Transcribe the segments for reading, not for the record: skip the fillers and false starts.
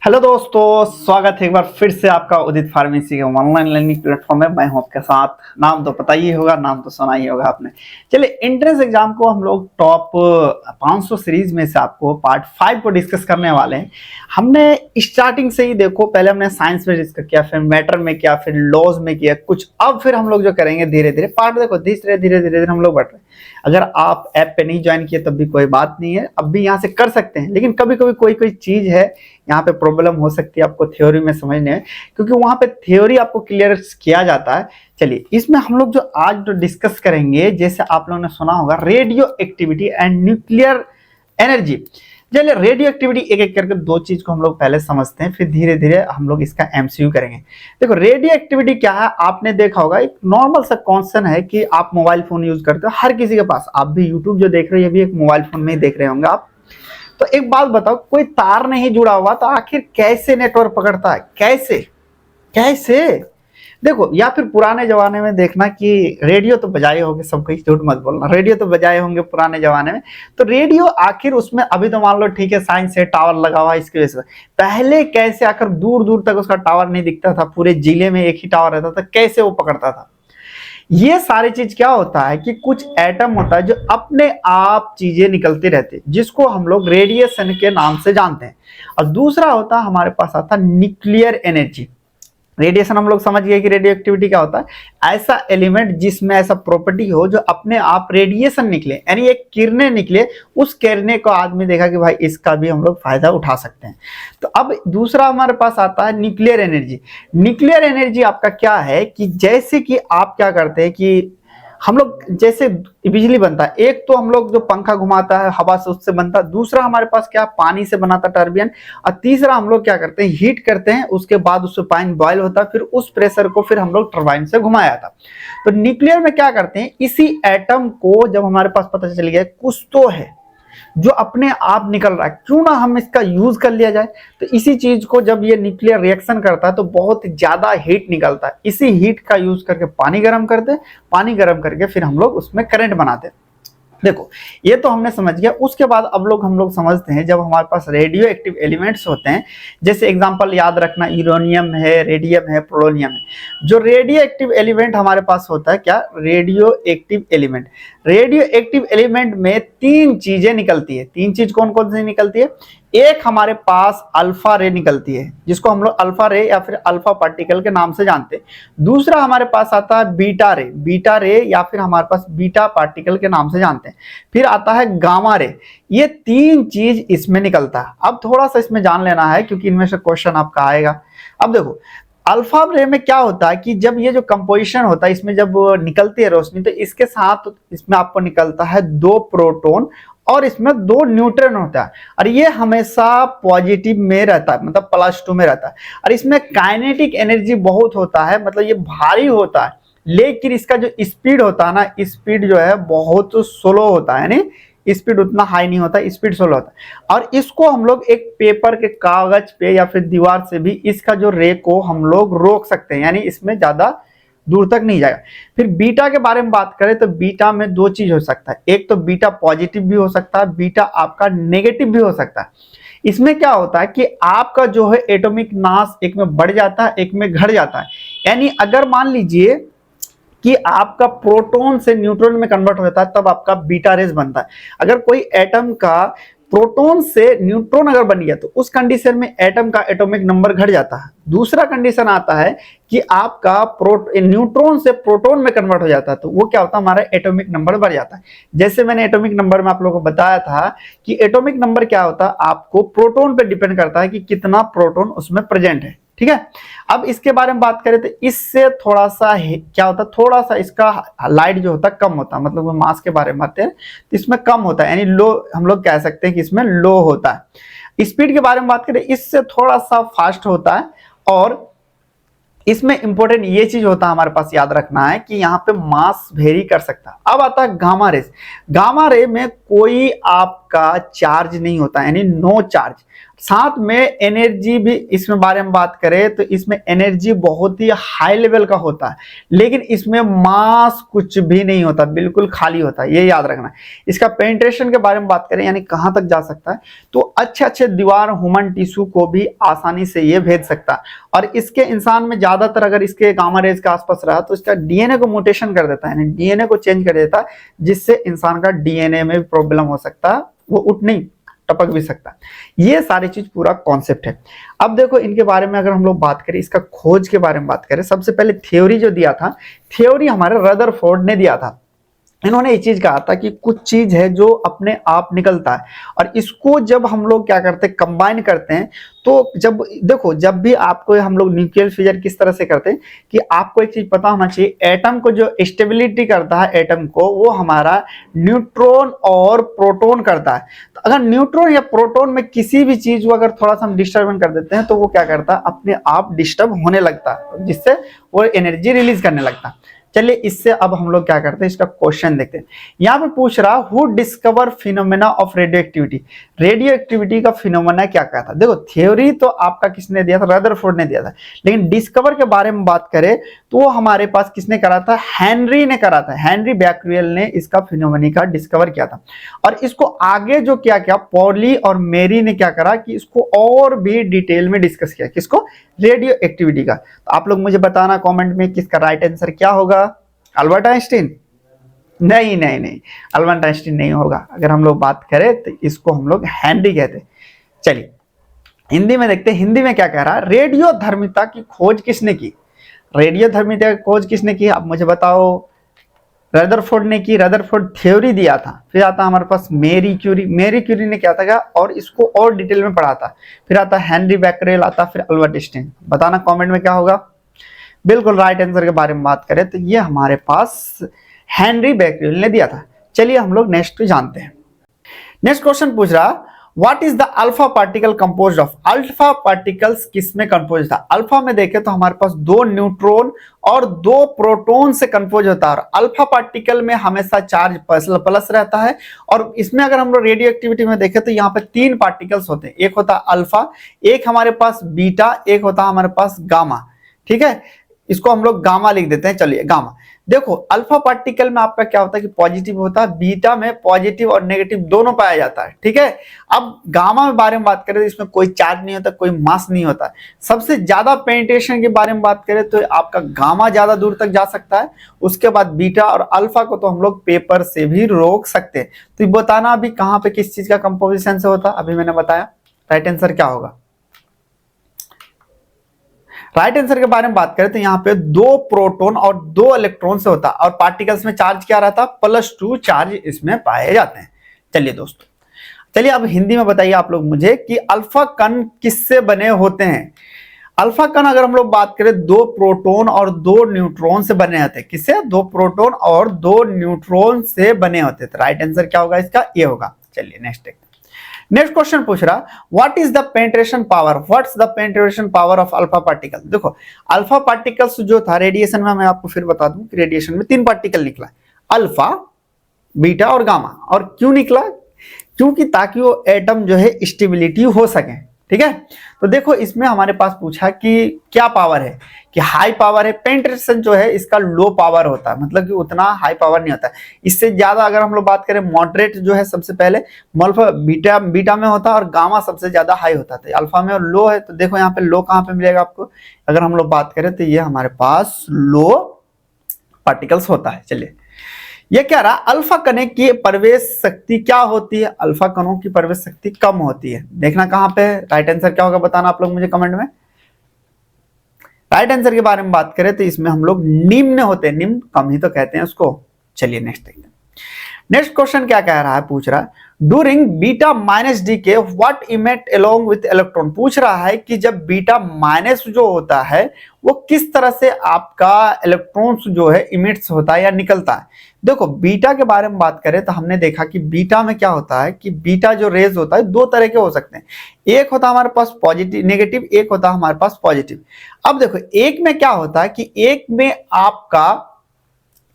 Hello दोस्तों, स्वागत है एक बार फिर से आपका उदित फार्मेसी के ऑनलाइन लर्निंग प्लेटफॉर्म में। मैं हूं आपके साथ। नाम तो पता ही होगा, नाम तो सुना ही होगा आपने। चलिए, एंट्रेंस एग्जाम को हम लोग टॉप 500 सीरीज में से आपको पार्ट 5 को डिस्कस करने वाले हैं। हमने स्टार्टिंग से ही देखो, पहले हमने साइंस में डिस्कस किया, फिर मैटर में किया, फिर लॉज में किया कुछ। अब फिर हम लोग जो करेंगे धीरे धीरे पार्ट, देखो धीरे धीरे धीरे धीरे हम लोग बढ़ रहे हैं। अगर आप ऐप पे नहीं ज्वाइन किए तब भी कोई बात नहीं है, अब भी यहाँ से कर सकते हैं। लेकिन कभी कभी कोई कोई चीज है यहाँ पे प्रॉब्लम हो सकती है आपको थ्योरी में समझने में, क्योंकि वहां पे थ्योरी आपको क्लियर किया जाता है। चलिए, इसमें हम लोग जो आज जो डिस्कस करेंगे, जैसे आप लोगों ने सुना होगा radio activity and nuclear energy. चलिए, रेडियो एक्टिविटी एक एक करके दो चीज को हम लोग पहले समझते हैं, फिर धीरे धीरे हम लोग इसका एमसीयू करेंगे। देखो, रेडियो एक्टिविटी क्या है, आपने देखा होगा एक नॉर्मल सा क्वेश्चन है कि आप मोबाइल फोन यूज करते हो, हर किसी के पास। आप भी यूट्यूब जो देख रहे हो, ये भी एक मोबाइल फोन में ही देख रहे होंगे आप। तो एक बात बताओ, कोई तार नहीं जुड़ा हुआ तो आखिर कैसे नेटवर्क पकड़ता है? कैसे कैसे देखो, या फिर पुराने जमाने में देखना कि रेडियो तो बजाए होंगे, सब कहीं झूठ मत बोलना, रेडियो तो बजाए होंगे पुराने जमाने में। तो रेडियो आखिर उसमें अभी तो मान लो ठीक है, साइंस से टावर लगा हुआ है इसकी वजह से। पहले कैसे आकर दूर दूर तक उसका टावर नहीं दिखता था, पूरे जिले में एक ही टावर रहता था, कैसे वो पकड़ता था? ये सारी चीज क्या होता है कि कुछ एटम होता है जो अपने आप चीजें निकलती रहती है, जिसको हम लोग रेडिएशन के नाम से जानते हैं। और दूसरा होता है हमारे पास आता न्यूक्लियर एनर्जी। रेडिएशन हम लोग समझ गए कि रेडियो एक्टिविटी क्या होता है, ऐसा एलिमेंट जिसमें ऐसा प्रॉपर्टी हो जो अपने आप रेडिएशन निकले, यानी एक किरणें निकले। उस किरणें को आदमी देखा कि भाई इसका भी हम लोग फायदा उठा सकते हैं। तो अब दूसरा हमारे पास आता है न्यूक्लियर एनर्जी। न्यूक्लियर एनर्जी आपका क्या है कि जैसे कि आप क्या करते हैं कि हम लोग जैसे बिजली बनता है, एक तो हम लोग जो पंखा घुमाता है हवा से, उससे बनता है। दूसरा हमारे पास क्या, पानी से बनाता टर्बियन। और तीसरा हम लोग क्या करते हैं, हीट करते हैं, उसके बाद उससे पानी बॉयल होता है, फिर उस प्रेशर को फिर हम लोग टर्बाइन से घुमाया जाता। तो न्यूक्लियर में क्या करते हैं, इसी एटम को जब हमारे पास पता चल गया कुछ तो है जो अपने आप निकल रहा है, क्यों ना हम इसका यूज कर लिया जाए। तो इसी चीज को जब ये न्यूक्लियर रिएक्शन करता है तो बहुत ज्यादा हीट निकलता है। इसी हीट का यूज करके पानी गर्म करते हैं, पानी गर्म करके फिर हम लोग उसमें करंट बनाते हैं। देखो, ये तो हमने समझ गया। उसके बाद अब हम लोग समझते हैं, जब हमारे पास रेडियो एक्टिव एलिमेंट्स होते हैं, जैसे एग्जांपल याद रखना, यूरेनियम है, रेडियम है, पोलोनियम है। जो रेडियो एक्टिव एलिमेंट हमारे पास होता है, क्या, radio active element. Radio active element में तीन चीजें निकलती है। तीन चीज कौन कौन सी निकलती है? एक हमारे पास अल्फा रे निकलती है, जिसको हम लोग अल्फा रे या फिर अल्फा पार्टिकल के नाम से जानते हैं। दूसरा हमारे पास आता है बीटा रे या फिर हमारे पास बीटा पार्टिकल के नाम से जानते हैं। फिर आता है गामा रे। ये तीन चीज इसमें निकलता है। अब थोड़ा सा इसमें जान लेना है, क्योंकि इनमें से क्वेश्चन आपका आएगा। अब देखो, अल्फा रे में क्या होता है कि जब ये जो कंपोजिशन होता है, इसमें जब निकलती है रोशनी, तो इसके साथ इसमें आपको निकलता है दो प्रोटॉन और इसमें दो न्यूट्रॉन होता है। और ये हमेशा पॉजिटिव में रहता है, मतलब +2 में रहता है। और इसमें काइनेटिक एनर्जी बहुत होता है, मतलब ये भारी होता है। लेकिन इसका जो स्पीड होता है ना, स्पीड जो है बहुत स्लो होता है, यानी स्पीड उतना हाई नहीं होता, स्पीड स्लो होता है। और इसको हम लोग एक पेपर के कागज पे या फिर दीवार से भी इसका जो रे को हम लोग रोक सकते हैं, यानी इसमें ज्यादा दूर तक नहीं जाएगा। फिर बीटा के बारे में बात करें तो बीटा में दो चीज हो सकता है, एक तो बीटा पॉजिटिव भी हो सकता है, बीटा आपका नेगेटिव भी हो सकता है। इसमें क्या होता है कि आपका जो है एटॉमिक मास एक में बढ़ जाता है, एक में घट जाता है। यानी अगर मान लीजिए कि आपका प्रोटॉन से न्यूट्रॉन में कन्वर्ट हो जाता है, तब आपका बीटा रेस बनता है। अगर कोई एटम का प्रोटॉन से न्यूट्रॉन अगर बन गया तो उस कंडीशन में एटम का एटॉमिक नंबर घट जाता है। दूसरा कंडीशन आता है कि आपका न्यूट्रॉन से प्रोटॉन में कन्वर्ट हो जाता है, तो वो क्या होता है, हमारा एटॉमिक नंबर बढ़ जाता है। जैसे मैंने एटॉमिक नंबर में आप लोगों को बताया था कि एटॉमिक नंबर क्या होता है, आपको प्रोटॉन पे डिपेंड करता है कि कितना प्रोटॉन उसमें प्रेजेंट है। ठीक है, अब इसके बारे में बात करें तो इससे थोड़ा सा क्या होता है, थोड़ा सा इसका लाइट जो होता है कम होता है, मतलब मास के बारे में बात करें तो इसमें कम होता है, यानी लो हम लोग कह सकते हैं कि इसमें लो होता है। स्पीड के बारे में बात करें, इससे थोड़ा सा फास्ट होता है। और इसमें इंपॉर्टेंट ये चीज होता है हमारे पास याद रखना है कि यहाँ पे मास वेरी कर सकता है। अब आता है गामा रे। गामा रे में कोई आपका आपका चार्ज नहीं होता, यानी नो चार्ज। साथ में एनर्जी भी इसमें बारे में बात करें तो इसमें एनर्जी बहुत ही हाई लेवल का होता है, लेकिन इसमें मास कुछ भी नहीं होता, बिल्कुल खाली होता है, ये याद रखना। इसका पेनिट्रेशन के बारे में बात करें यानी कहां तक जा सकता है, तो अच्छे अच्छे दीवार ह्यूमन टिश्यू को भी आसानी से ये भेज सकता है। और इसके इंसान में ज्यादातर अगर इसके गामा रेज के आसपास रहा तो इसका डीएनए को म्यूटेशन कर देता है, यानी डीएनए को चेंज कर देता है, जिससे इंसान का डीएनए में भी प्रॉब्लम हो सकता है, वो उठ नहीं टपक भी सकता है। ये सारी चीज पूरा कॉन्सेप्ट है। अब देखो इनके बारे में अगर हम लोग बात करें, इसका खोज के बारे में बात करें, सबसे पहले थ्योरी जो दिया था, थ्योरी हमारे रदरफोर्ड ने दिया था। इन्होंने ये चीज कहा था कि कुछ चीज है जो अपने आप निकलता है, और इसको जब हम लोग क्या करते हैं, कंबाइन करते हैं, तो जब देखो जब भी आपको हम लोग न्यूक्लियर फिजर किस तरह से करते हैं कि आपको एक चीज पता होना चाहिए, एटम को जो स्टेबिलिटी करता है एटम को, वो हमारा न्यूट्रॉन और प्रोटॉन करता है। तो अगर न्यूट्रॉन या प्रोटॉन में किसी भी चीज को अगर थोड़ा सा हम डिस्टर्ब कर देते हैं तो वो क्या करता है, अपने आप डिस्टर्ब होने लगता है, जिससे वो एनर्जी रिलीज करने लगता है। चलिए इससे अब हम लोग क्या करते हैं, इसका क्वेश्चन देखते हैं। यहाँ पे पूछ रहा who discover phenomena of radio activity, radio activity का फिनोमेना क्या कहता है। देखो थ्योरी तो आपका किसने दिया था, रदरफोर्ड ने दिया था, लेकिन डिस्कवर के बारे में बात करें तो वो हमारे पास किसने करा था, हेनरी ने करा था। हेनरी बैक्यूएल ने इसका फिनोमेना का डिस्कवर किया था, और इसको आगे जो क्या किया, पॉली और मेरी ने क्या करा कि इसको और भी डिटेल में डिस्कस किया, किसको, रेडियो एक्टिविटी का। तो आप लोग मुझे बताना कमेंट में किसका राइट आंसर क्या होगा, अल्बर्ट आइंस्टीन? नहीं नहीं नहीं, अल्बर्ट आइंस्टीन नहीं होगा। अगर हम लोग बात करें तो इसको हम लोग हेनरी कहते हैं। चलिए हिंदी में देखते हैं, हिंदी में क्या कह रहा है, रेडियो धर्मिता की खोज किसने की, रेडियो धर्मिता की खोज किसने की, आप मुझे बताओ। रदरफोर्ड ने की, रदरफोर्ड थ्योरी दिया था। फिर आता हमारे पास मेरी क्यूरी, मेरी क्यूरी ने क्या था और इसको और डिटेल में पढ़ा था। फिर आता हेनरी बैक्यूएल आता, फिर अल्बर्ट आइंस्टीन। बताना कमेंट में क्या होगा। बिल्कुल राइट आंसर के बारे में बात करें तो ये हमारे पास हेनरी बैक्यूएल ने दिया था। चलिए हम लोग नेक्स्ट जानते हैं। नेक्स्ट क्वेश्चन पूछ रहा, what is the alpha particle composed of, alpha particles किसमें कंपोज था। अल्फा में देखें तो हमारे पास 2 न्यूट्रॉन और 2 प्रोटॉन से कंपोज होता है, और अल्फा पार्टिकल में हमेशा चार्ज प्लस रहता है। और इसमें अगर हम लोग रेडियो एक्टिविटी में देखें तो यहाँ पे 3 पार्टिकल्स होते हैं, एक होता है अल्फा, एक हमारे पास बीटा, एक होता है हमारे पास गामा। ठीक है, इसको हम लोग गामा लिख देते हैं। चलिए गामा, देखो अल्फा पार्टिकल में आपका क्या होता है कि पॉजिटिव होता है, बीटा में पॉजिटिव और नेगेटिव दोनों पाया जाता है। ठीक है, अब गामा में बारे में बात करें तो इसमें कोई चार्ज नहीं होता, कोई मास नहीं होता। सबसे ज्यादा पेनिट्रेशन के बारे में बात करें तो आपका गामा ज्यादा दूर तक जा सकता है, उसके बाद बीटा और अल्फा को तो हम लोग पेपर से भी रोक सकते हैं। तो बताना अभी कहाँ पे किस चीज का कंपोजिशन से होता है, अभी मैंने बताया। राइट आंसर क्या होगा, राइट आंसर के बारे में बात करें तो यहाँ पे 2 प्रोटॉन और 2 इलेक्ट्रॉन से होता है, और पार्टिकल्स में चार्ज क्या रहता है, +2 चार्ज इसमें पाए जाते हैं। चलिए दोस्तों, चलिए अब हिंदी में बताइए आप लोग मुझे कि अल्फा कण किससे बने होते हैं। अल्फा कण अगर हम लोग बात करें 2 प्रोटॉन और 2 न्यूट्रॉन से बने होते हैं। किससे, 2 प्रोटॉन और 2 न्यूट्रॉन से बने होते हैं। तो राइट आंसर क्या होगा इसका, ये होगा। चलिए नेक्स्ट देखते हैं। नेक्स्ट क्वेश्चन पूछ रहा, what is the penetration power, what's the penetration power of alpha particle. देखो अल्फा पार्टिकल्स जो था रेडिएशन में, मैं आपको फिर बता दूं कि रेडिएशन में 3 पार्टिकल निकला, अल्फा, बीटा और गामा। और क्यों निकला, क्योंकि ताकि वो एटम जो है स्टेबिलिटी हो सके। ठीक है, तो देखो इसमें हमारे पास पूछा कि क्या पावर है, कि हाई पावर है। पेनिट्रेशन जो है इसका लो पावर होता है, मतलब कि उतना हाई पावर नहीं होता है। इससे ज्यादा अगर हम लोग बात करें मॉडरेट जो है सबसे पहले अल्फा बीटा में होता है, और गामा सबसे ज्यादा हाई होता है। अल्फा में और लो है, तो देखो यहाँ पे लो कहाँ पे मिलेगा आपको, अगर हम लोग बात करें तो ये हमारे पास लो पार्टिकल्स होता है। चलिए ये क्या रहा, अल्फा कण की प्रवेश शक्ति क्या होती है, अल्फा कणों की प्रवेश शक्ति कम होती है। देखना कहां पे, राइट आंसर क्या होगा बताना आप लोग मुझे कमेंट में। राइट आंसर के बारे में बात करें तो इसमें हम लोग निम्न होते हैं, निम्न कम ही तो कहते हैं उसको। चलिए नेक्स्ट देखते हैं। नेक्स्ट क्वेश्चन क्या कह रहा है, पूछ रहा है during beta minus decay what emit along with electron. पूछ रहा है कि जब बीटा माइनस जो होता है वो किस तरह से आपका इलेक्ट्रॉन्स जो है इमिट्स होता है या निकलता है। देखो बीटा के बारे में बात करें तो हमने देखा कि बीटा में क्या होता है कि बीटा जो रेज होता है 2 तरह के हो सकते हैं, एक होता है हमारे पास पॉजिटिव नेगेटिव, एक होता है हमारे पास पॉजिटिव। अब देखो एक में क्या होता है कि एक में आपका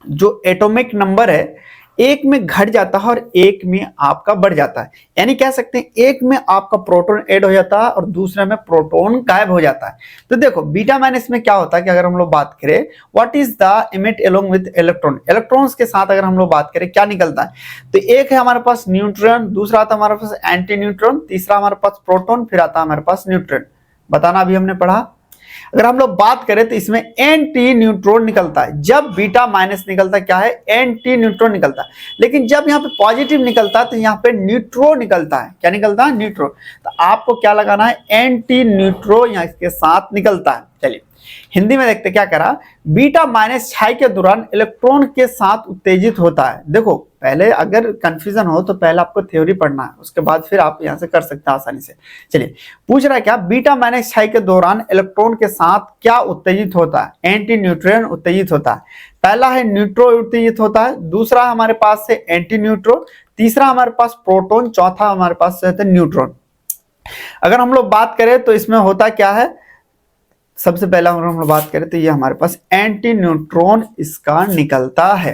जो एटॉमिक नंबर है, एक में घट जाता है और एक में आपका बढ़ जाता है। यानी कह सकते हैं एक में आपका प्रोटॉन ऐड हो जाता है और दूसरे में प्रोटॉन गायब हो जाता है। तो देखो बीटा माइनस में क्या होता है कि अगर हम लोग बात करें what is the emit along with electron, electrons के साथ अगर हम लोग बात करें क्या निकलता है, तो एक है हमारे पास न्यूट्रॉन, दूसरा आता है हमारे पास एंटी न्यूट्रॉन, तीसरा हमारे पास प्रोटॉन, फिर आता है हमारे पास न्यूट्रॉन। बताना अभी हमने पढ़ा। अगर हम लोग बात करें तो इसमें एंटी न्यूट्रॉन निकलता है। जब बीटा माइनस निकलता है क्या है, एंटी न्यूट्रॉन निकलता है। लेकिन जब यहाँ पे पॉजिटिव निकलता है तो यहाँ पे न्यूट्रो निकलता है। क्या निकलता है, न्यूट्रो। तो आपको क्या लगाना है, एंटी न्यूट्रो यहाँ इसके साथ निकलता है। चलिए हिंदी में देखते क्या करा, बीटा माइनस क्षय के दौरान इलेक्ट्रॉन के साथ उत्तेजित होता है। देखो पहले अगर कंफ्यूजन हो तो पहले आपको थ्योरी पढ़ना है, उसके बाद फिर आप यहां से कर सकते हैं आसानी से। चलिए पूछ रहा है क्या, बीटा माइनस क्षय के दौरान इलेक्ट्रॉन के साथ क्या उत्तेजित होता है, एंटी न्यूट्रॉन उत्तेजित होता है। पहला है न्यूट्रो उत्तेजित होता है, दूसरा हमारे पास है एंटी न्यूट्रो, तीसरा हमारे पास प्रोटॉन, चौथा हमारे पास है न्यूट्रॉन। अगर हम लोग बात करें तो इसमें होता क्या है, सबसे पहला अगर हम लोग बात करें तो ये हमारे पास एंटी न्यूट्रॉन इसका निकलता है।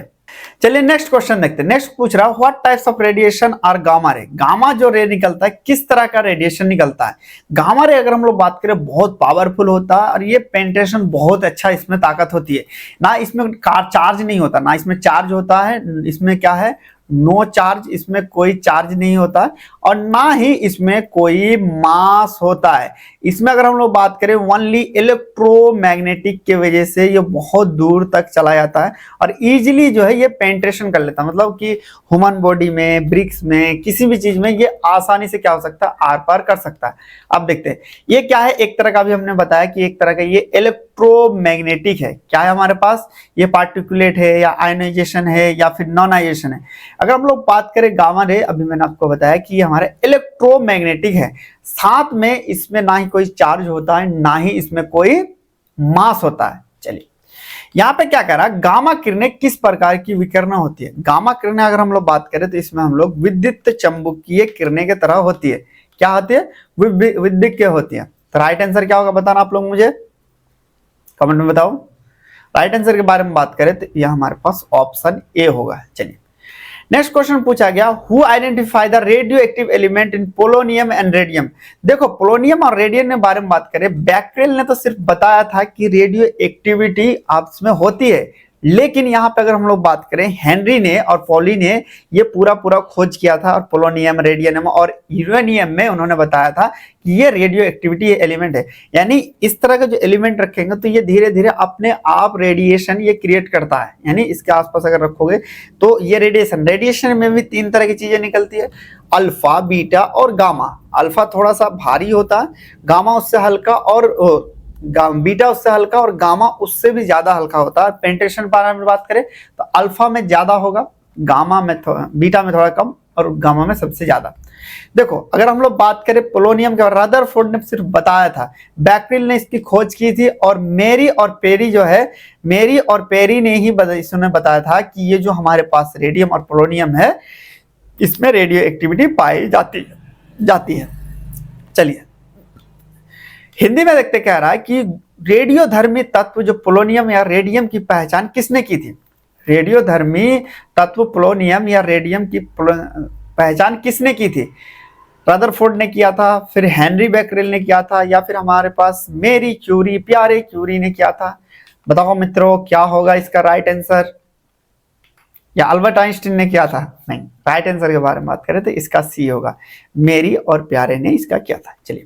चलिए नेक्स्ट क्वेश्चन देखते हैं। नेक्स्ट पूछ रहा है what types of radiation are gamma ray, gamma जो रे निकलता है किस तरह का रेडिएशन निकलता है। गामा रे अगर हम लोग बात करें बहुत पावरफुल होता है और ये पेनिट्रेशन बहुत अच्छा, इसमें ताकत होती है ना, इसमें चार्ज नहीं होता ना, इसमें चार्ज होता है, इसमें क्या है नो चार्ज, इसमें कोई चार्ज नहीं होता है और ना ही इसमें कोई मास होता है। इसमें अगर हम लोग बात करें ओनली इलेक्ट्रोमैग्नेटिक के वजह से ये बहुत दूर तक चला जाता है और इजीली जो है ये पेनिट्रेशन कर लेता है, मतलब कि ह्यूमन बॉडी में, ब्रिक्स में, किसी भी चीज में ये आसानी से क्या हो सकता है, आर पार कर सकता है। अब देखते हैं ये क्या है, एक तरह का भी हमने बताया कि एक तरह का ये इलेक्ट्रोमैग्नेटिक है। क्या है हमारे पास, ये पार्टिकुलेट है या आयनाइजेशन है या फिर नॉन आयनाइजेशन है। अगर हम लोग बात करें गामा रे, अभी मैंने आपको बताया कि ये हमारे इलेक्ट्रोमैग्नेटिक है, साथ में इसमें ना ही कोई चार्ज होता है ना ही इसमें कोई मास होता है। चलिए यहाँ पे क्या कह रहा है, गामा किरणें किस प्रकार की विकिरण होती है। गामा किरणें अगर हम लोग बात करें तो इसमें हम लोग विद्युत चंबकीय किरणें की तरह होती है। क्या होती है, विद्युत होती है। तो राइट आंसर क्या होगा बताना आप लोग मुझे कमेंट में बताओ। राइट आंसर के बारे में बात करें तो यह हमारे पास ऑप्शन ए होगा। चलिए नेक्स्ट क्वेश्चन पूछा गया, who identify the radio active element in polonium and radium. देखो पोलोनियम और रेडियम के बारे में बात करें, बैक्रेल ने तो सिर्फ बताया था कि रेडियो एक्टिविटी आपस में होती है, लेकिन यहाँ पे अगर हम लोग बात करें हेनरी ने और पॉली ने ये पूरा खोज किया था और पोलोनियम, रेडियम और यूरेनियम में उन्होंने बताया था कि ये रेडियो एक्टिविटी एलिमेंट है। यानी इस तरह के जो एलिमेंट रखेंगे तो ये धीरे धीरे अपने आप रेडिएशन ये क्रिएट करता है। यानी इसके आसपास अगर रखोगे तो ये रेडिएशन में भी तीन तरह की चीजें निकलती है, अल्फा, बीटा और गामा। अल्फा थोड़ा सा भारी होता है, गामा उससे हल्का और बीटा उससे हल्का और गामा उससे भी ज्यादा हल्का होता है। पेनिट्रेशन बारे में बात करें तो अल्फा में ज्यादा होगा, गामा में बीटा में थोड़ा कम और गामा में सबसे ज्यादा। देखो अगर हम लोग बात करें पोलोनियम के, रदरफोर्ड ने सिर्फ बताया था, बैक्रेल ने इसकी खोज की थी और मेरी और पेरी जो है, मेरी और पेरी ने ही इसने बताया था कि ये जो हमारे पास रेडियम और पोलोनियम है इसमें रेडियो एक्टिविटी पाई जाती है। चलिए हिंदी में देखते कह रहा है कि रेडियोधर्मी तत्व जो पोलोनियम या रेडियम की पहचान किसने की थी। रेडियोधर्मी तत्व पोलोनियम या रेडियम की पहचान किसने की थी। रदरफोर्ड ने किया था, फिर हेनरी बैक्रेल ने किया था, या फिर हमारे पास मेरी क्यूरी, प्यारे क्यूरी ने किया था। बताओ मित्रों क्या होगा इसका राइट आंसर, या अल्बर्ट आइंस्टीन ने किया था। नहीं, राइट आंसर के बारे में बात करें तो इसका सी होगा, मेरी और प्यारे ने इसका किया था। चलिए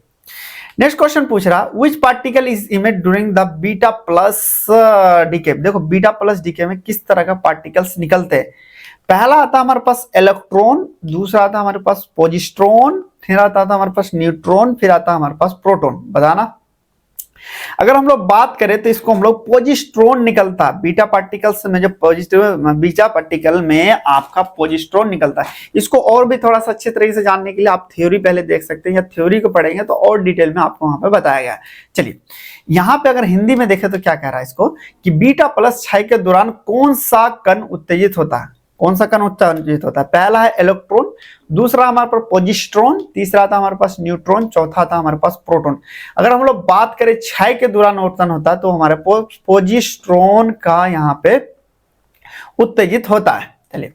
नेक्स्ट क्वेश्चन पूछ रहा, which particle is emit during the beta plus decay. देखो बीटा प्लस डीके में किस तरह का पार्टिकल्स निकलते हैं। पहला आता हमारे पास इलेक्ट्रॉन, दूसरा आता हमारे पास पोजिट्रॉन, फिर आता हमारे पास न्यूट्रॉन, फिर आता हमारे पास प्रोटॉन। बताना अगर हम लोग बात करें तो इसको हम लोग पोजिट्रॉन निकलता है। बीटा पार्टिकल्स में जो बीटा पार्टिकल में आपका पोजिट्रॉन निकलता है। इसको और भी थोड़ा सा अच्छे तरीके से जानने के लिए आप थ्योरी पहले देख सकते हैं, या थ्योरी को पढ़ेंगे तो और डिटेल में आपको वहां पे बताया गया है। चलिए यहाँ पे अगर हिंदी में देखें तो क्या कह रहा है इसको कि बीटा प्लस क्षय के दौरान कौन सा कण उत्तेजित होता है। कौन सा कण उत्तेजित होता है, पहला है इलेक्ट्रॉन, दूसरा हमारे पास पोजिट्रॉन, तीसरा था हमारे पास न्यूट्रॉन, चौथा था हमारे पास प्रोटॉन। अगर हम लोग बात करें क्षय के दौरान उत्पन्न होता है तो हमारे पोजिट्रॉन का यहाँ पे उत्तेजित होता है। चलिए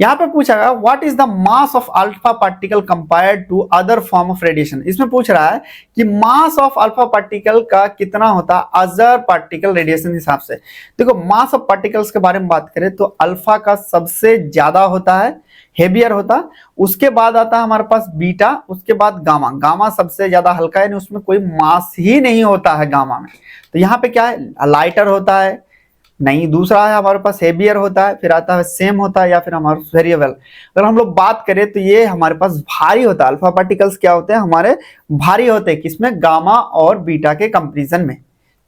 यहाँ पे पूछा गया what is the mass of alpha particle compared to other form of radiation. इसमें पूछ रहा है कि मास ऑफ अल्फा पार्टिकल का कितना होता है अदर पार्टिकल रेडिएशन हिसाब से। देखो मास ऑफ पार्टिकल्स के बारे में बात करें तो अल्फा का सबसे ज्यादा होता है, हेवियर होता है, उसके बाद आता है हमारे पास बीटा, उसके बाद गामा। गामा सबसे ज्यादा हल्का है, उसमें कोई मास ही नहीं होता है गामा में। तो यहाँ पे क्या है लाइटर होता है नहीं, दूसरा है हमारे पास हेवियर होता है, फिर आता है सेम होता है या फिर हमारे वेरिएबल। अगर हम लोग बात करें तो ये हमारे पास भारी होता है। अल्फा पार्टिकल्स क्या होते हैं हमारे भारी होते हैं, किसमें गामा और बीटा के कंपैरिजन में।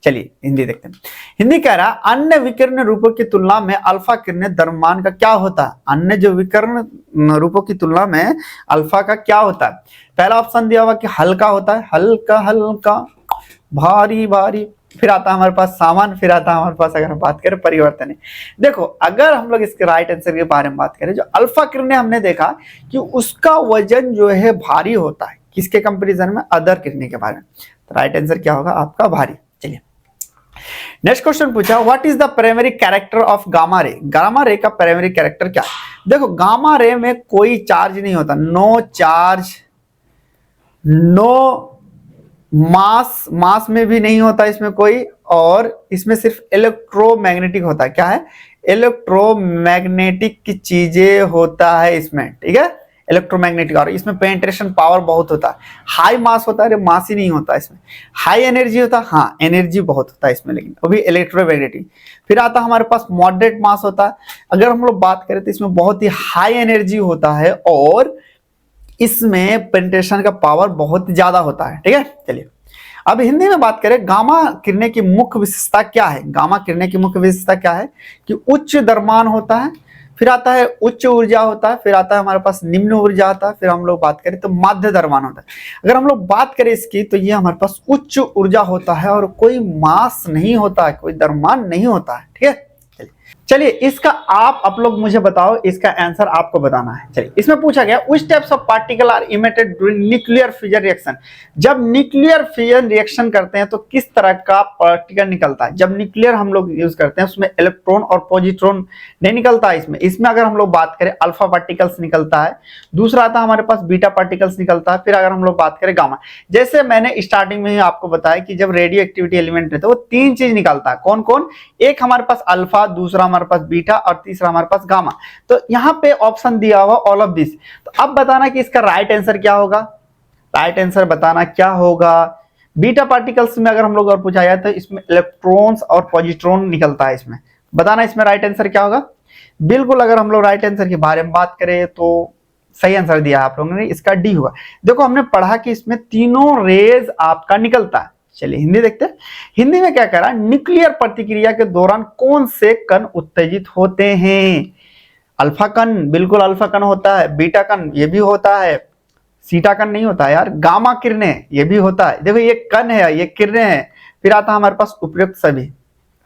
चलिए हिंदी देखते हैं। हिंदी कह रहा है अन्य विकिरण रूपों की तुलना में अल्फा किरणें द्रव्यमान का क्या होता है। अन्य जो विकिरण रूपों की तुलना में अल्फा का क्या होता है। पहला ऑप्शन दिया हुआ कि हल्का होता है, हल्का हल्का, भारी भारी, फिर आता है हमारे पास सामान, फिर आता है हमारे पास अगर हम बात करें परिवर्तन है। देखो अगर हम लोग इसके राइट आंसर के बारे में बात करें, जो अल्फा किरणें हमने देखा कि उसका वजन जो है भारी होता है, किसके कंपैरिजन में अदर किरणें के बारे में। तो राइट आंसर क्या होगा आपका भारी। चलिए नेक्स्ट क्वेश्चन पूछा what is the primary character of gamma ray. Gamma ray का प्राइमरी कैरेक्टर क्या है। देखो गामा रे में कोई चार्ज नहीं होता, नो चार्ज, नो मास, मास में भी नहीं होता इसमें कोई, और इसमें सिर्फ इलेक्ट्रोमैग्नेटिक होता है। क्या है इलेक्ट्रोमैग्नेटिक की चीजें होता है इसमें, ठीक है इलेक्ट्रोमैग्नेटिक। और इसमें पेनिट्रेशन पावर बहुत होता है। हाई मास होता है, अरे मास ही नहीं होता इसमें। हाई एनर्जी होता है, हाँ एनर्जी बहुत होता है इसमें, लेकिन वो भी इलेक्ट्रोमैग्नेटिक। फिर आता है हमारे पास मॉडरेट मास होता है। अगर हम लोग बात करें तो इसमें बहुत ही हाई एनर्जी होता है और इसमें पेनिट्रेशन का पावर बहुत ज्यादा होता है, ठीक है। चलिए अब हिंदी में बात करें गामा किरणें की मुख्य विशेषता क्या है। गामा किरणें की मुख्य विशेषता क्या है कि उच्च द्रव्यमान होता है, फिर आता है उच्च ऊर्जा होता है, फिर आता है हमारे पास निम्न ऊर्जा आता है, फिर हम लोग बात करें तो मध्य द्रव्यमान होता है। अगर हम लोग बात करें इसकी तो ये हमारे पास उच्च ऊर्जा होता है और कोई मास नहीं होता है, कोई द्रव्यमान नहीं होता है, ठीक है। चलिए इसका आप लोग मुझे बताओ, इसका आंसर आपको बताना है। चलिए इसमें पूछा गया which types of particle are emitted during nuclear fusion reaction. जब न्यूक्लियर फ्यूजन रिएक्शन करते हैं तो किस तरह का पार्टिकल निकलता है। जब न्यूक्लियर हम लोग यूज करते हैं उसमें इलेक्ट्रॉन और पॉजिट्रॉन नहीं निकलता है इसमें अगर हम लोग बात करें अल्फा पार्टिकल्स निकलता है, दूसरा आता है हमारे पास बीटा पार्टिकल्स निकलता है, फिर अगर हम लोग बात करें गामा। जैसे मैंने स्टार्टिंग में ही आपको बताया कि जब रेडियो एक्टिविटी एलिमेंट रहता है वो तीन चीज निकलता है। कौन कौन, एक हमारे पास अल्फा, दूसरा हमारे पास बीटा और तीसरा हमारे पास गामा। तो यहाँ पे ऑप्शन दिया हुआ ऑल ऑफ दिस। तो अब बताना कि इसका राइट आंसर क्या होगा। राइट आंसर बताना क्या होगा। बीटा पार्टिकल्स में अगर हम लोग और पूछा जाए तो इसमें इलेक्ट्रॉन्स और पॉजिट्रॉन निकलता है इसमें। बताना इसमें राइट आंसर क्या होगा। बिल्कुल अगर हम लोग राइट आंसर के बारे में बात करें तो सही आंसर दिया आप लोगों ने, इसका डी होगा। देखो हमने पढ़ा कि इसमें तीनों रेज आपका निकलता है। चलिए हिंदी देखते हैं। हिंदी में क्या कह रहा है, न्यूक्लियर प्रतिक्रिया के दौरान कौन से कण उत्तेजित होते हैं। अल्फा कण, बिल्कुल अल्फा कण होता है, बीटा कण ये भी होता है, सीटा कण नहीं होता है यार, गामा किरणें ये भी होता है। देखो ये कण है, ये किरणें हैं, फिर आता है हमारे पास उपयुक्त सभी।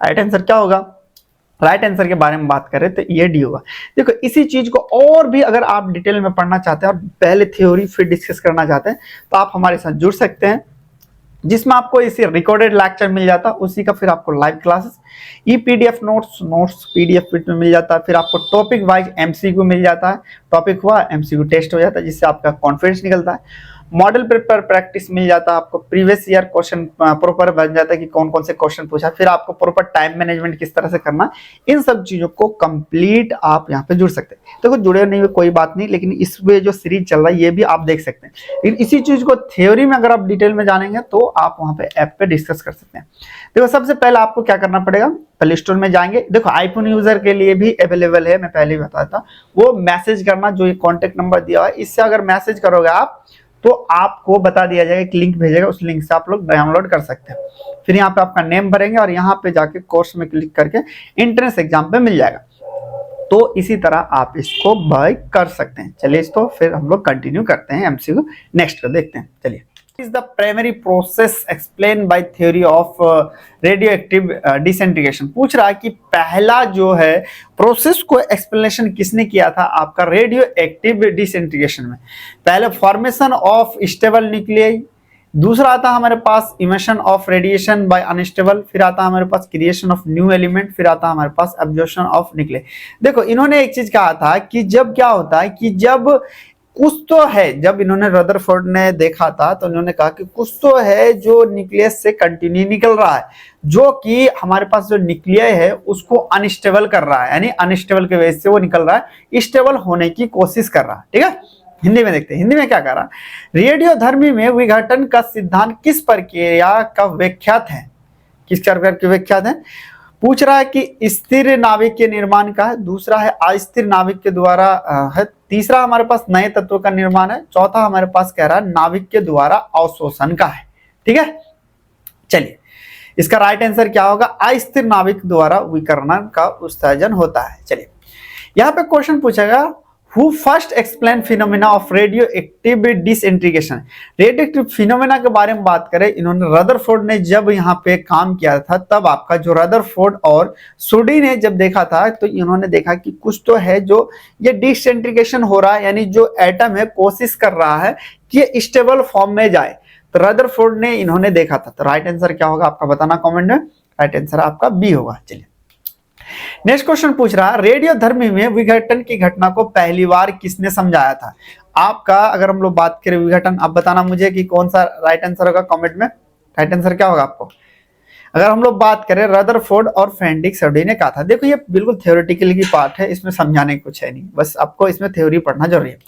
राइट आंसर क्या होगा। राइट आंसर के बारे में बात करें तो ये डी होगा। देखो इसी चीज को और भी अगर आप डिटेल में पढ़ना चाहते हैं और पहले थ्योरी फिर डिस्कस करना चाहते हैं तो आप हमारे साथ जुड़ सकते हैं, जिसमें आपको इसी रिकॉर्डेड लेक्चर मिल जाता है, उसी का फिर आपको लाइव क्लासेस, ई पीडीएफ नोट्स पीडीएफ में मिल जाता है, फिर आपको टॉपिक वाइज एमसीक्यू मिल जाता है, टॉपिक हुआ एमसीक्यू टेस्ट हो जाता है जिससे आपका कॉन्फिडेंस निकलता है, मॉडल पेपर प्रैक्टिस मिल जाता है, आपको प्रीवियस ईयर क्वेश्चन प्रॉपर बन जाता है कि कौन कौन से क्वेश्चन पूछा, फिर आपको प्रॉपर टाइम मैनेजमेंट किस तरह से करना, इन सब चीजों को कंप्लीट आप यहाँ पे जुड़ सकते हैं। देखो जुड़े नहीं हुए कोई बात नहीं, लेकिन इसमें जो सीरीज चल रहा है ये भी आप देख सकते हैं। लेकिन इसी चीज को थ्योरी में अगर आप डिटेल में जानेंगे तो आप वहाँ पे ऐप पे डिस्कस कर सकते हैं। देखो सबसे पहले आपको क्या करना पड़ेगा, प्ले स्टोर में जाएंगे। देखो आईफोन यूजर के लिए भी अवेलेबल है, मैं पहले ही बताया था, वो मैसेज करना, जो ये कॉन्टेक्ट नंबर दिया हुआ है इससे अगर मैसेज करोगे आप तो आपको बता दिया जाएगा, एक लिंक भेजेगा, उस लिंक से आप लोग डाउनलोड कर सकते हैं। फिर यहाँ पे आपका नेम भरेंगे और यहाँ पे जाके कोर्स में क्लिक करके एंट्रेंस एग्जाम पे मिल जाएगा। तो इसी तरह आप इसको बाय कर सकते हैं। चलिए इसको फिर हम लोग कंटिन्यू करते हैं, एमसीक्यू नेक्स्ट को देखते हैं। चलिए is the primary process explained by theory of radioactive disintegration। पूछ रहा है कि पहला जो है प्रोसेस को एक्सप्लेनेशन किसने किया था आपका रेडियो एक्टिव डिसइंटीग्रेशन में। पहले फॉर्मेशन ऑफ स्टेबल न्यूक्लियाई, दूसरा आता है हमारे पास emission of radiation by unstable, फिर आता है हमारे पास क्रिएशन ऑफ न्यू एलिमेंट, फिर आता है हमारे पास एब्जॉर्प्शन ऑफ न्यूक्लियस। देखो इन्होंने एक चीज कहा था कि जब क्या होता है कि जब कुछ तो है, जब इन्होंने रदरफोर्ड ने देखा था तो इन्होंने कहा कि कुछ तो है जो न्यूक्लियस से कंटिन्यू निकल रहा है, जो कि हमारे पास जो न्यूक्लियस है उसको अनस्टेबल कर रहा है, यानी अनस्टेबल के वजह से वो निकल रहा है, स्टेबल होने की कोशिश कर रहा है। ठीक है, हिंदी में देखते हैं, हिंदी में क्या कह रहा, रेडियोधर्मी में विघटन का सिद्धांत किस प्रक्रिया का व्याख्यात है, किस प्रकार की व्याख्यात है। पूछ रहा है कि स्थिर नाभिक के निर्माण का है, दूसरा है अस्थिर नाभिक के द्वारा है, तीसरा हमारे पास नए तत्व का निर्माण है, चौथा हमारे पास कह रहा है नाभिक के द्वारा अवशोषण का है। ठीक है, चलिए इसका राइट आंसर क्या होगा, अस्थिर नाभिक द्वारा विकर्ण का उत्सर्जन होता है। चलिए यहाँ पे क्वेश्चन पूछेगा, Who first explained phenomena of radioactive disintegration? Radioactive phenomena के बारे में बात करें, इन्होंने रदरफोर्ड ने जब यहाँ पे काम किया था, तब आपका जो रदरफोर्ड और सुडी ने जब देखा था तो इन्होंने देखा कि कुछ तो है जो ये डिसइंटीग्रेशन हो रहा है, यानी जो एटम है कोशिश कर रहा है कि ये स्टेबल फॉर्म में जाए, तो रदरफोर्ड ने इन्होंने देखा था। तो राइट आंसर क्या होगा आपका बताना कॉमेंट में, राइट आंसर आपका बी होगा। चलिए नेक्स्ट क्वेश्चन पूछ रहा है, रेडियोधर्मी में विघटन की घटना को पहली बार किसने समझाया था। आपका अगर हम लोग बात करें विघटन, आप बताना मुझे कि कौन सा राइट आंसर होगा कमेंट में, राइट आंसर क्या होगा आपको। अगर हम लोग बात करें रदरफोर्ड और फ्रेडरिक सुडी ने कहा था। देखो ये बिल्कुल थ्योरेटिकल की पार्ट है, इसमें समझाने की कुछ है नहीं, बस आपको इसमें थ्योरी पढ़ना जरूरी है।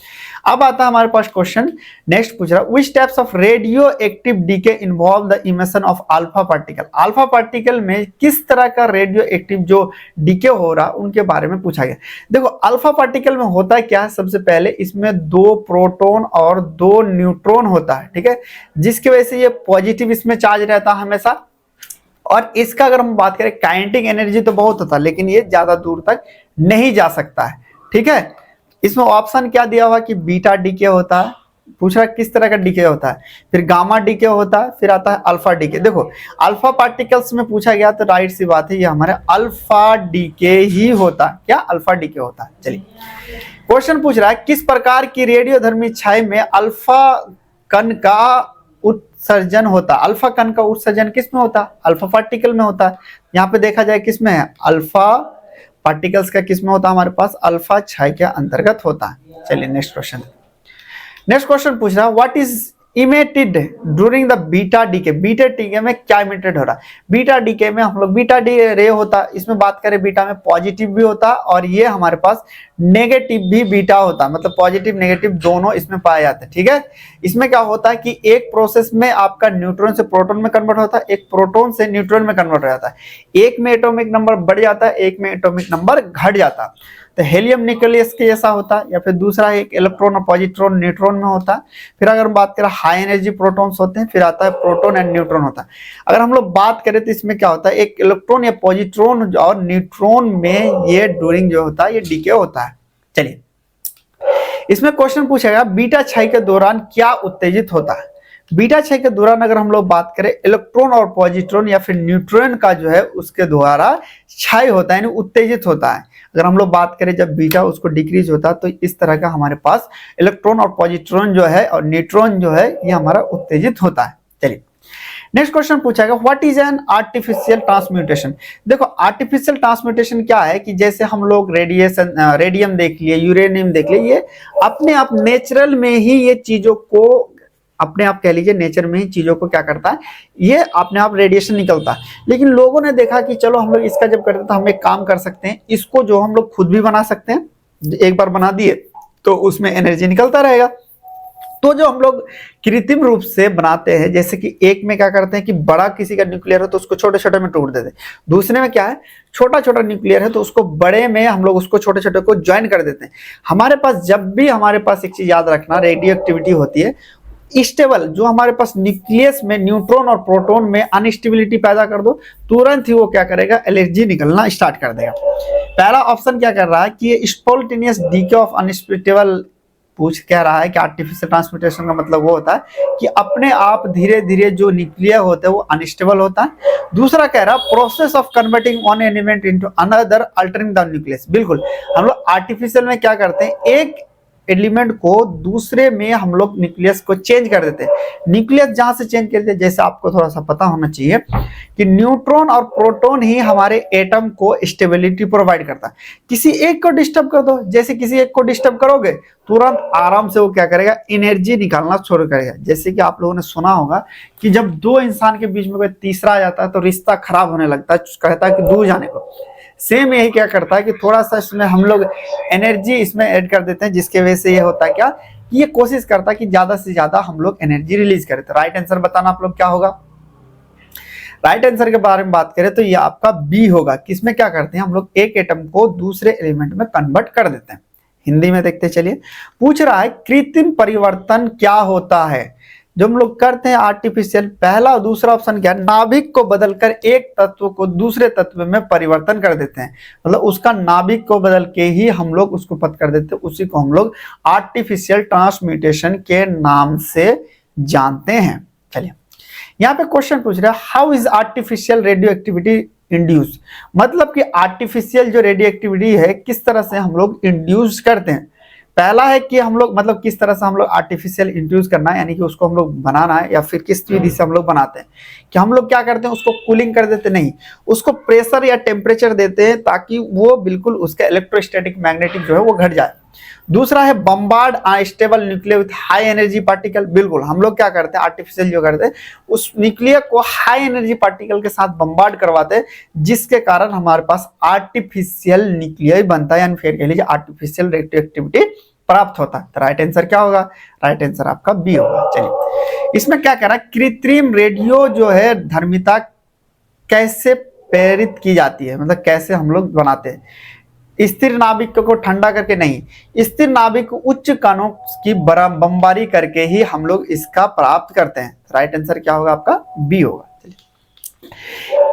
अब आता है हमारे पास क्वेश्चन, नेक्स्ट पूछ रहा है, which types of radioactive decay involve the emission of alpha particle. Alpha particle में किस तरह का रेडियो एक्टिव जो डीके हो रहा उनके बारे में पूछा गया। देखो अल्फा पार्टिकल में होता क्या है, सबसे पहले इसमें 2 प्रोटॉन और 2 न्यूट्रॉन होता है। ठीक है, जिसकी वजह से ये पॉजिटिव इसमें चार्ज रहता है हमेशा, और इसका अगर हम बात करें काइनेटिक एनर्जी तो बहुत होता है, लेकिन ये ज्यादा दूर तक नहीं जा सकता है। ठीक है, इसमें ऑप्शन क्या दिया हुआ कि बीटा डीके होता है, पूछ रहा है किस तरह का डीके होता है, फिर गामा डीके होता है, फिर आता है अल्फा डीके। देखो अल्फा पार्टिकल्स में पूछा गया तो राइट सी बात है, ये हमारे अल्फा डीके ही होता है। क्या अल्फा डीके होता है। चलिए क्वेश्चन पूछ रहा है, किस प्रकार की रेडियोधर्मी क्षय में अल्फा कण का उत्सर्जन होता है। अल्फा कण का उत्सर्जन किस में होता है, अल्फा पार्टिकल में होता है। यहाँ पे देखा जाए किस में है, अल्फा पार्टिकल्स का किस में होता है, हमारे पास अल्फा क्षय के अंतर्गत होता है। चलिए नेक्स्ट क्वेश्चन, नेक्स्ट क्वेश्चन पूछ रहा है, what is emitted during the beta decay. Beta decay में क्या इमिटेड हो रहा है, बीटा डीके में हम लोग बीटा डी रे होता है, इसमें बात करें बीटा में पॉजिटिव भी होता है और ये हमारे पास नेगेटिव भी बीटा होता है, मतलब पॉजिटिव नेगेटिव दोनों इसमें पाए जाते हैं। ठीक है, इसमें क्या होता है कि एक प्रोसेस में आपका न्यूट्रॉन से प्रोटॉन में कन्वर्ट होता है, एक प्रोटॉन से न्यूट्रॉन में कन्वर्ट हो जाता है, एक में एटॉमिक नंबर बढ़ जाता है, एक में एटॉमिक नंबर घट जाता है। तो हेलियम न्यूक्लियस के जैसा होता है, या फिर दूसरा एक इलेक्ट्रॉन और पॉजिट्रॉन न्यूट्रॉन में होता है। फिर अगर हम बात करें हाई एनर्जी प्रोटॉन्स होते हैं, फिर आता है प्रोटॉन एंड न्यूट्रॉन होता है। अगर हम लोग बात करें तो इसमें क्या होता है, एक इलेक्ट्रॉन या पॉजिट्रॉन और न्यूट्रॉन में ये ड्यूरिंग जो होता है ये डीके होता है। चलिए इसमें क्वेश्चन पूछेगा, बीटा क्षय के दौरान क्या उत्तेजित होता है। बीटा क्षय के दौरान अगर हम लोग बात करें इलेक्ट्रॉन और पॉजिट्रॉन या फिर न्यूट्रॉन का जो है उसके द्वारा क्षय होता है, यानी उत्तेजित होता है। अगर हम लोग बात करें जब बीटा उसको डिक्रीज होता है तो इस तरह का हमारे पास इलेक्ट्रॉन और पॉजिट्रॉन जो है और न्यूट्रॉन जो है ये हमारा उत्तेजित होता है। चलिए नेक्स्ट क्वेश्चन पूछा गया, what is an artificial transmutation. देखो आर्टिफिशियल ट्रांसम्यूटेशन क्या है कि जैसे हम लोग रेडिएशन रेडियम देख लिए, यूरेनियम देख लिए, ये अपने आप नेचुरल में ही ये चीजों को अपने आप कह लीजिए नेचर में ही चीजों को क्या करता है, ये अपने आप रेडिएशन निकलता है। लेकिन लोगों ने देखा कि चलो हम लोग इसका जब करते तो हम एक काम कर सकते हैं, इसको जो हम लोग खुद भी बना सकते हैं, एक बार बना दिए तो उसमें एनर्जी निकलता रहेगा। तो जो हम लोग कृत्रिम रूप से बनाते हैं, जैसे कि एक में क्या करते हैं कि बड़ा किसी का न्यूक्लियर हो तो उसको छोटे छोटे में तोड़ देते हैं, दूसरे में क्या है छोटा छोटा न्यूक्लियर है तो उसको बड़े में हम लोग उसको छोटे छोटे को ज्वाइन कर देते हैं। हमारे पास जब भी हमारे पास एक चीज याद रखना, रेडियो एक्टिविटी होती है स्टेबल, जो हमारे पास न्यूक्लियस में न्यूट्रॉन और प्रोटॉन में अनस्टेबिलिटी पैदा कर दो, तुरंत ही वो क्या करेगा, एनर्जी निकलना स्टार्ट कर देगा। पहला ऑप्शन क्या कर रहा है कि ये स्पॉन्टेनियस डीके ऑफ अनस्टेबल पूछ कह रहा है कि आर्टिफिशियल ट्रांसम्यूटेशन का मतलब वो होता है कि अपने आप धीरे धीरे जो न्यूक्लियर होता है वो अनस्टेबल होता है। दूसरा कह रहा है process of converting one element into another altering the nucleus. बिल्कुल हम लोग आर्टिफिशियल में क्या करते हैं, एक एलिमेंट को दूसरे में हम लोग न्यूक्लियस को चेंज कर देते हैं। न्यूक्लियस जहां से चेंज करते हैं, जैसे आपको थोड़ा सा पता होना चाहिए कि न्यूट्रॉन और प्रोटॉन ही हमारे एटम को स्टेबिलिटी प्रोवाइड करता है। किसी एक को डिस्टर्ब कर दो, जैसे किसी एक को डिस्टर्ब करोगे तुरंत आराम से वो क्या करेगा, एनर्जी निकालना शुरू करेगा। जैसे कि आप लोगों ने सुना होगा कि जब दो इंसान के बीच में कोई तीसरा आ जाता है तो रिश्ता खराब होने लगता है, कहता है कि दूर जाने को। सेम यही क्या करता है कि थोड़ा सा इसमें हम लोग एनर्जी इसमें ऐड कर देते हैं, जिसके वजह से ये होता है क्या, ये कोशिश करता है कि ज्यादा से ज्यादा हम लोग एनर्जी रिलीज करें। तो राइट आंसर बताना आप लोग क्या होगा। राइट आंसर के बारे में बात करें तो ये आपका बी होगा। किसमें क्या करते हैं हम लोग, एक एटम को दूसरे एलिमेंट में कन्वर्ट कर देते हैं। हिंदी में देखते चलिए, पूछ रहा है कृत्रिम परिवर्तन क्या होता है जो हम लोग करते हैं आर्टिफिशियल। पहला और दूसरा ऑप्शन क्या है, नाभिक को बदलकर एक तत्व को दूसरे तत्व में परिवर्तन कर देते हैं, मतलब उसका नाभिक को बदल के ही हम लोग उसको पद कर देते हैं। उसी को हम लोग आर्टिफिशियल ट्रांसम्यूटेशन के नाम से जानते हैं। चलिए यहाँ पे क्वेश्चन पूछ रहा है, how is artificial radio activity induce, मतलब कि आर्टिफिशियल जो रेडियो एक्टिविटी है किस तरह से हम लोग इंड्यूस करते हैं। पहला है कि हम लोग मतलब किस तरह से हम लोग आर्टिफिशियल इंड्यूस करना है, यानी कि उसको हम लोग बनाना है, या फिर किस विधि से हम लोग बनाते हैं कि हम लोग क्या करते हैं उसको कूलिंग कर देते, नहीं उसको प्रेशर या टेम्परेचर देते हैं ताकि वो बिल्कुल उसका इलेक्ट्रोस्टैटिक मैग्नेटिक जो है वो घट जाए। दूसरा है bombard unstable nuclear with high energy particle, बिल्कुल हम लोग क्या करते हैं आर्टिफिशियल जो करते हैं उस न्यूक्लियर को हाई एनर्जी पार्टिकल के साथ बम्बार्ड करवाते हैं, जिसके कारण हमारे पास आर्टिफिशियल न्यूक्लियर बनता है, यानी फिर कह लीजिए आर्टिफिशियल रेडियो एक्टिविटी प्राप्त होता है। तो राइट आंसर क्या होगा, राइट आंसर आपका बी होगा। चलिए इसमें क्या कह रहा है, कृत्रिम रेडियो जो है धर्मिता कैसे प्रेरित की जाती है, मतलब कैसे हम लोग बनाते हैं। स्थिर नाभिक को ठंडा करके नहीं, स्थिर नाभिक को उच्च कणों की बमबारी करके ही हम लोग इसका प्राप्त करते हैं। राइट आंसर क्या होगा आपका, बी होगा।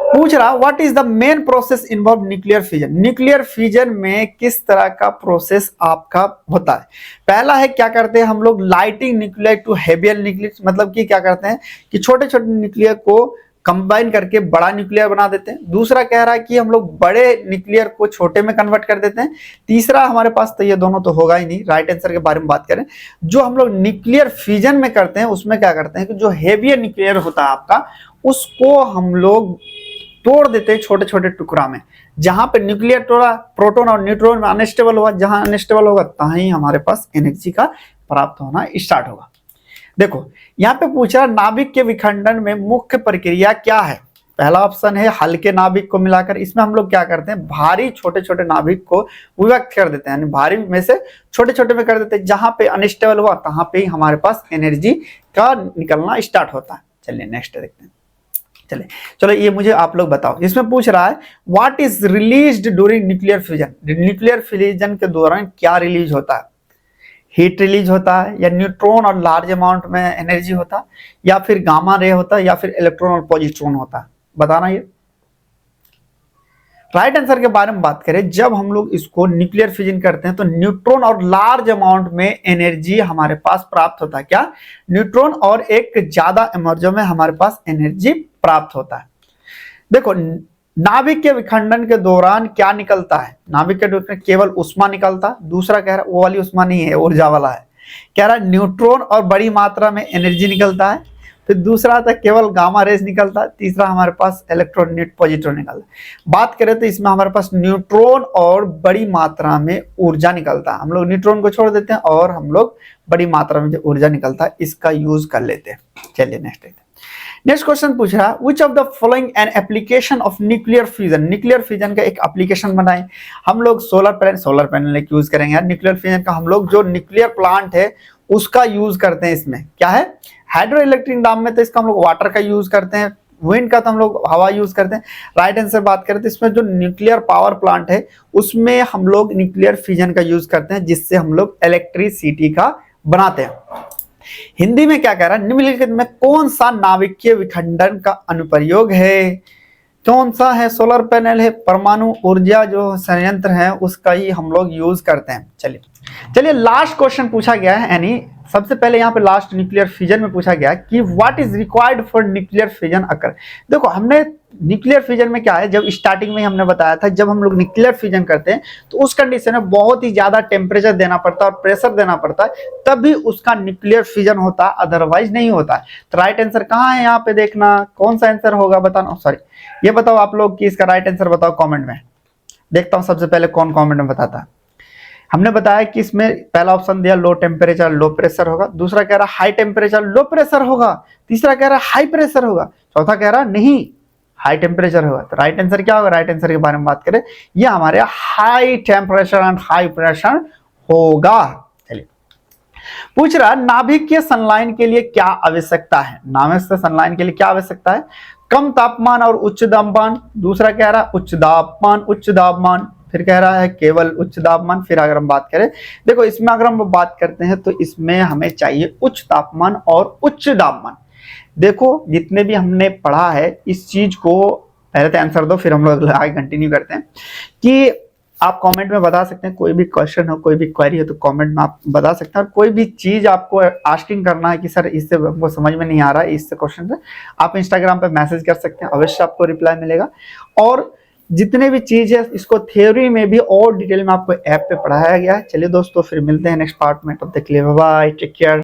पूछ रहा what is the main process involve nuclear fusion, nuclear fusion में किस तरह का प्रोसेस आपका होता है। पहला है क्या करते हैं हम लोग, lighting nuclear to heavier nuclear, मतलब कि क्या करते हैं कि छोटे छोटे न्यूक्लियर को कंबाइन करके बड़ा न्यूक्लियर बना देते हैं। दूसरा कह रहा है कि हम लोग बड़े न्यूक्लियर को छोटे में कन्वर्ट कर देते हैं। तीसरा हमारे पास तो ये दोनों तो होगा ही नहीं। राइट आंसर के बारे में बात करें, जो हम लोग न्यूक्लियर फ्यूजन में करते हैं उसमें क्या करते हैं कि जो हेवियर न्यूक्लियर होता है आपका, उसको हम लोग तोड़ देते हैं छोटे छोटे टुकड़ा में। जहां पे न्यूक्लियर टोड़ा प्रोटॉन और न्यूट्रॉन में अनस्टेबल होगा, जहां अनस्टेबल होगा तहां ही हमारे पास एनर्जी का प्राप्त होना स्टार्ट होगा। देखो यहाँ पे पूछा नाभिक के विखंडन में मुख्य प्रक्रिया क्या है। पहला ऑप्शन है हल्के नाभिक को मिलाकर, इसमें हम लोग क्या करते हैं भारी छोटे छोटे नाभिक को विभक्त कर देते हैं, यानी भारी में से छोटे छोटे में कर देते हैं। जहां पे अनस्टेबल हुआ तहां पे ही हमारे पास एनर्जी का निकलना स्टार्ट होता है। चलिए नेक्स्ट देखते हैं। चलो ये मुझे आप लोग बताओ। इसमें पूछ रहा है what is released during nuclear fusion, nuclear fusion के दौरान क्या रिलीज होता है। हीट रिलीज होता है, या न्यूट्रॉन और लार्ज अमाउंट में एनर्जी होता है, या फिर गामा रे होता है, या फिर इलेक्ट्रॉन और पॉजिट्रॉन होता है, बताना ये। राइट आंसर के बारे में बात करें, जब हम लोग इसको न्यूक्लियर फ्यूजन करते हैं तो न्यूट्रॉन और लार्ज अमाउंट में एनर्जी हमारे पास प्राप्त होता है। क्या, न्यूट्रॉन और एक ज्यादा एनर्जी में हमारे पास एनर्जी प्राप्त होता है। देखो नाभिक के विखंडन के दौरान क्या निकलता है, नाभिक के दौरान केवल उष्मा निकलता है। दूसरा कह रहा है वो वाली उष्मा नहीं है, ऊर्जा वाला है। कह रहा है न्यूट्रॉन और बड़ी मात्रा में एनर्जी निकलता है। फिर दूसरा था केवल गामा रेज निकलता है। तीसरा हमारे पास इलेक्ट्रॉन न्यूट पॉजिट्रॉन निकलता है। बात करें तो इसमें हमारे पास न्यूट्रॉन और बड़ी मात्रा में ऊर्जा निकलता है। हम लोग न्यूट्रॉन को छोड़ देते हैं और हम लोग बड़ी मात्रा में जो ऊर्जा निकलता है इसका यूज कर लेते हैं। चलिए नेक्स्ट देखते हैं। नेक्स्ट क्वेश्चन पूछ रहा है which of the following an application of nuclear fusion, nuclear fusion का एक एप्लीकेशन बनाए। हम लोग सोलर पैनल यूज करेंगे यार। न्यूक्लियर फ्यूजन का हम लोग जो न्यूक्लियर प्लांट है उसका यूज करते हैं। इसमें क्या है, हाइड्रो इलेक्ट्रिक डाम में तो इसका हम लोग वाटर का यूज करते हैं, विंड का तो हम लोग हवा यूज करते हैं। राइट आंसर बात करें तो इसमें जो न्यूक्लियर पावर प्लांट है उसमें हम लोग न्यूक्लियर फ्यूजन का यूज करते हैं, जिससे हम लोग इलेक्ट्रिसिटी का बनाते हैं। हिंदी में क्या कह रहा है, निम्नलिखित में कौन सा नाभिकीय विखंडन का अनुप्रयोग है। कौन सा है, सोलर पैनल है, परमाणु ऊर्जा जो संयंत्र है उसका ही हम लोग यूज करते हैं। चलिए चलिए लास्ट क्वेश्चन पूछा गया है, यानी सबसे पहले यहाँ पे लास्ट न्यूक्लियर फिजन में पूछा गया कि what is required for nuclear fission occur. देखो हमने न्यूक्लियर फिजन में क्या है, जब स्टार्टिंग में हमने बताया था, जब हम लोग न्यूक्लियर फिजन करते हैं तो उस कंडीशन में बहुत ही ज्यादा टेम्परेचर देना पड़ता है और प्रेशर देना पड़ता है, तभी उसका न्यूक्लियर फिजन होता है, अदरवाइज नहीं होता है। तो राइट आंसर कहाँ है यहाँ पे देखना, कौन सा आंसर होगा बताना, सॉरी ये बताओ आप लोग कि इसका राइट आंसर बताओ कॉमेंट में। देखता हूँ सबसे पहले कौन कॉमेंट में बताता है। हमने बताया कि इसमें पहला ऑप्शन दिया लो टेम्परेचर लो प्रेशर होगा, दूसरा कह रहा हाई टेम्परेचर लो प्रेशर होगा, तीसरा कह रहा हाई प्रेशर होगा, चौथा कह रहा नहीं हाई टेम्परेचर होगा। तो राइट आंसर क्या होगा, राइट आंसर के बारे में बात करें, ये हमारे high temperature and high pressure होगा। चलिए पूछ रहा नाभिकीय संलयन के लिए क्या आवश्यकता है, नाभिकीय संलयन के लिए क्या आवश्यकता है, कम तापमान और उच्च तापमान, दूसरा कह रहा उच्च तापमान उच्च तापमान, फिर कह रहा है केवल उच्च तापमान। फिर अगर हम बात करें, देखो इसमें अगर हम बात करते हैं तो इसमें हमें चाहिए उच्च तापमान और उच्च तापमान। देखो जितने भी हमने पढ़ा है इस चीज को, पहले तो आंसर दो फिर हम लोग आगे कंटिन्यू करते हैं। कि आप कमेंट में बता सकते हैं, कोई भी क्वेश्चन हो कोई भी क्वेरी हो तो कमेंट में आप बता सकते हैं, और कोई भी चीज आपको आस्किंग करना है कि सर इससे हमको समझ में नहीं आ रहा है इस क्वेश्चन से, आप इंस्टाग्राम पे मैसेज कर सकते हैं, अवश्य आपको रिप्लाई मिलेगा। और जितने भी चीज है इसको थ्योरी में भी और डिटेल में आपको ऐप पे पढ़ाया गया है। चलिए दोस्तों फिर मिलते हैं नेक्स्ट पार्ट में, तब तक के लिए बाय बाय, टेक केयर।